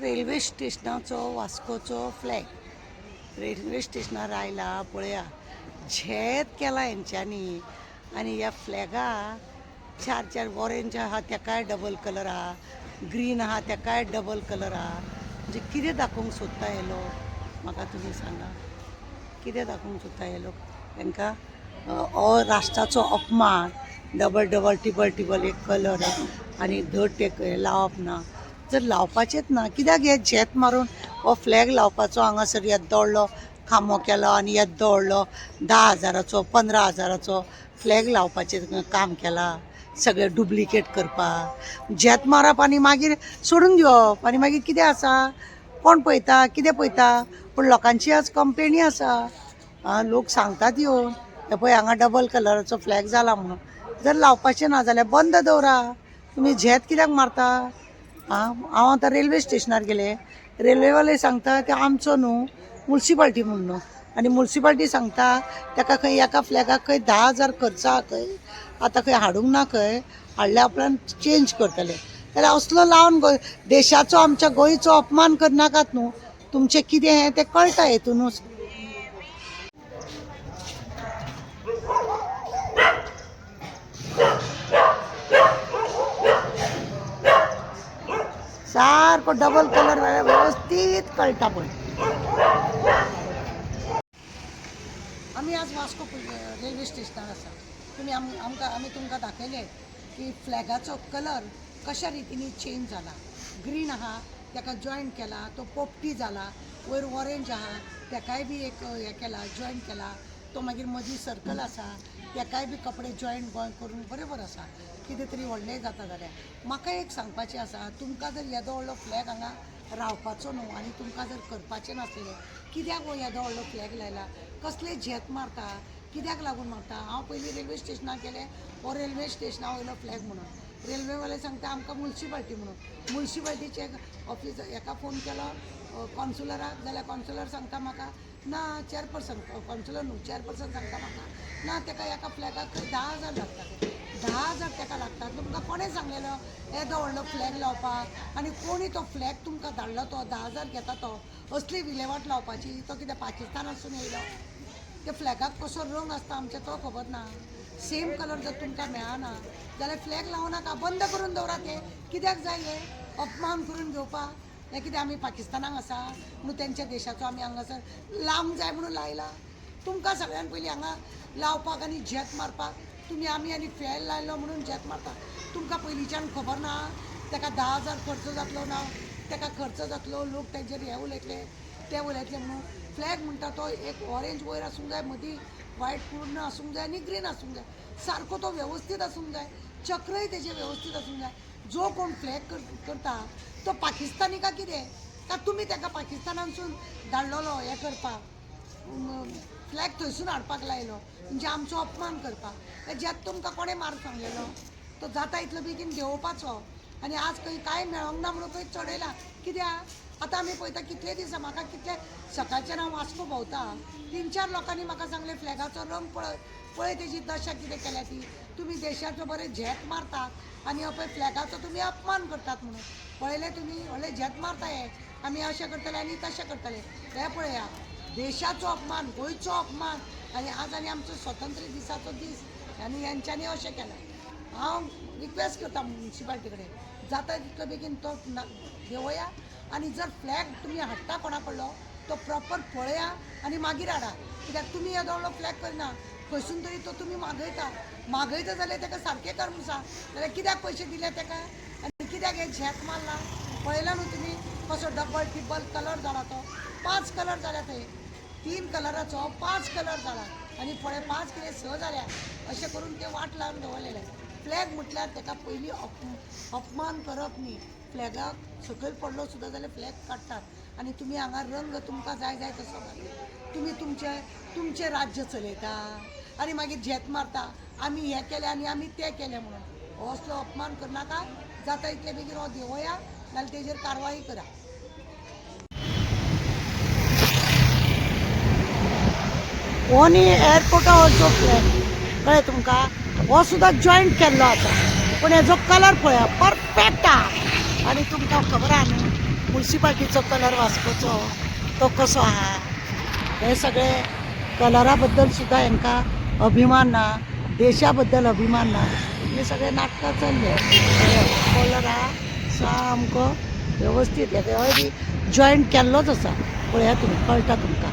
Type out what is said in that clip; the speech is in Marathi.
रेल्वे स्टेशनाचो वास्कोचो फ्लॅग रेल्वे स्टेशनार आयला पळया झेत केला हेंच्यांनी आनी ह्या फ्लॅगा चार चार ऑरेंज आहा तेकाय डबल कलर आहा ग्रीन आहा तेकाय डबल कलर आहा म्हणजे कितें दाखोवंक सोदता हे लोक म्हाका तुमी सांगा कितें दाखोवंक सोदता हे लोक तांकां हो राष्ट्राचो अपमान डबल डबल टिबल टिबल एक कलर आनी धड ते लावप ना जर लावपाचेच ना कित्याक हे झेत मारून हो फ्लॅग लावपाचो हांगासर येद्दो व्हडलो खांबो केलो आनी येद्दो व्हडलो 10,000चो 15,000चो फ्लॅग लावपाचें काम केलां सगळें डुप्लिकेट करपाक झेत मारप आनी मागीर सोडून दिवप आनी मागीर कितें आसा कोण पळयता कितें पळयता पूण लोकांची आज कंप्लेनी आसा लोक सांगतात येवन हे पळय हांगा डबल कलराचो फ्लॅग जाला म्हणून जर लावपाचें ना जाल्यार बंद दवरा तुमी झेत कित्याक मारता हांव आतां रेल्वे स्टेशनार गेले रेल्वेवाले सांगता ते आमचो न्हू म्युन्सिपाल्टी म्हणून न्हू आनी म्युन्सिपाल्टी सांगता ताका खंय एका फ्लॅगाक खंय 10,000 खर्च आहा खंय आतां खंय हाडूंक ना खंय हाडल्या उपरांत चेंज करतले जाल्यार असलो लावन देशाचो आमच्या गोंयचो अपमान करनाकात न्हू तुमचें कितें हें तें कळटा हेतूनच सारको डबल कलर व्यवस्थित कळटा पळय आमी आज वास्को रेल्वे स्टेशनार आसा तुमी आमी तुमकां दाखयले की फ्लॅगाचो कलर कशा रितीनी चेंज जाला ग्रीन आहा ताका जॉयंट केला तो पोपटी जाला वयर ऑरेंज आहा ताकाय बी एक हें केला जॉयंट केला तो मागीर मदीं सर्कल आसा ताकाय बी कपडे जॉयंट करून बरोबर आसा कितें तरी व्हडलें जाता जाल्यार म्हाका एक सांगपाचें आसा तुमकां जर येदो व्हडलो फ्लॅग हांगा रावपाचो न्हू आनी तुमकां जर करपाचें नासलें कित्याक हो येदो व्हडलो फ्लॅग लायला कसले झेत मारता कित्याक लागून मारता हांव पयलीं रेल्वे स्टेशनार गेलें हो रेल्वे स्टेशना वयलो फ्लॅग म्हणून रेल्वेवाले सांगता आमकां म्युन्सिपाल्टी म्हणून म्युन्सिपाल्टीचे ऑफिस हेका फोन केलो कॉन्सुलराक जाल्यार कॉन्सुलर सांगता म्हाका ना चेअरपर्सन कॉन्सुलर न्हू चेअरपर्सन सांगता म्हाका ना ताका एका फ्लॅगाक 10,000 लागता 10,000 ताका लागता तुमकां कोणें सांगलेलो येदो व्हडलो फ्लॅग लावपाक आनी कोणी तो फ्लॅग तुमकां धाडलो तो 10,000 घेता तो असली विलेवाट लावपाची तो कितें पाकिस्तानासून येयलो त्या फ्लॅगाक कसो रंग आसता आमचे तो खबर ना सेम कलर जर तुमकां मेळना जाल्यार फ्लॅग लावं नाका बंद करून दवरा ते कित्याक जाय हे अपमान करून घेवपाक हे कितें आमी पाकिस्तानाक आसा म्हणून तेंच्या देशाचो आमी हांगासर लावंक जाय म्हणून लायला तुमकां सगळ्यान पयलीं हांगा लावपाक आनी झेत मारपाक तुमी आमी आनी फ्लॅग लायलो म्हणून झेत मारता तुमकां पयलींच्यान खबर ना ताका 10,000 खर्च जातलो ना ताका खर्च जातलो लोक तेंचेर हे उलयतले ते उलयतले म्हणून फ्लॅग म्हणटा तो एक ऑरेंज वयर आसूंक जाय मदीं व्हायट पूर्ण आसूंक जाय आनी ग्रीन आसूंक जाय सारको तो वेवस्थीत आसूंक जाय चक्रय तेजें वेवस्थीत आसूंक जाय जो कोण फ्लॅग करता तो पाकिस्तानी का कितें का तुमी ताका पाकिस्तानासून धाडलेलो हें करपाक फ्लॅग थंयसून हाडपाक लायलो म्हणजे आमचो अपमान करपाक हेज्यात तुमकां कोणें मार सांगलेलो तो जाता इतलो बेगीन देंवोवपाचो आनी आज खंय कांय मेळोंक ना म्हणून खंय चडयला कित्याक आतां आमी पळयता कितले दीस म्हाका कितले सकाळच्यान हांव वास्को भोंवता 3-4 लोकांनी म्हाका सांगलें फ्लॅगाचो रंग पळय पळय तेजी दशा कितें केल्या ती तुमी देशाचो बरें झेत मारतात आनी हो पळय फ्लॅगाचो तुमी अपमान करतात म्हणून पळयलें तुमी व्हडलें झेत मारता हे आमी अशें करतले आनी तशें करतले हे पळया देशाचो अपमान गोंयचो अपमान आनी आज आनी आमचो स्वतंत्र दिसाचो दीस आनी हेंच्यांनी अशें केलां हांव रिक्वेस्ट करता म्युन्सिपाल्टी कडेन जाता तितलो बेगीन तो देवया आनी जर फ्लॅग तुमी हाडटा कोणा कडलो तो प्रॉपर पळया आनी मागीर हाडा कित्याक तुमी येदो व्हडलो फ्लॅग करना खंयसून तरी तो तुमी मागयता जाल्यार ताका सारकें कर म्हणून सांग जाल्यार कित्याक पयशे दिले ताका आनी कित्याक हे झेत मारला पळयला न्हू तुमी कसो डबल टिबल कलर जाला तो 5 कलर जाल्या थंय 3 कलराचो 5 कलर जाला आनी फळे 5 कितें 6 जाल्या अशें करून ते वाट लावन दवरलेले फ्लॅग म्हटल्यार ताका पयलीं अपमान करप न्ही फ्लॅगाक सकयल पडलो सुद्दां जाल्यार फ्लॅग काडटात आनी तुमी हांगा रंग तुमकां जाय जाय तसो तुमी तुमचें राज्य चलयता आनी मागीर झेत मारता आमी हें केलें आनी आमी तें केलें म्हणून हो असलो अपमान करनाका जाता इतले बेगीन हो देंवया नाल्यार तेजेर कारवाई करा हो न्ही एअरपोर्टा वयरचो फ्लॅग कळ्ळें तुमकां हो सुद्दां जॉयंट केल्लो आसा पूण हेजो कलर पळया परफेक्ट आहा आनी तुमकां खबर आहा न्हू म्युन्सिपाल्टीचो कलर वास्कोचो तो कसो आहा हे सगळे कलरा बद्दल सुद्दां हांकां अभिमान ना, देशा बद्दल अभिमान ना, हे सगळे नाटकां चल्ले. कलर आहा सामको वेवस्थीत हय बी जॉयंट केल्लोच आसा, पळया तुमी कळटा तुमकां.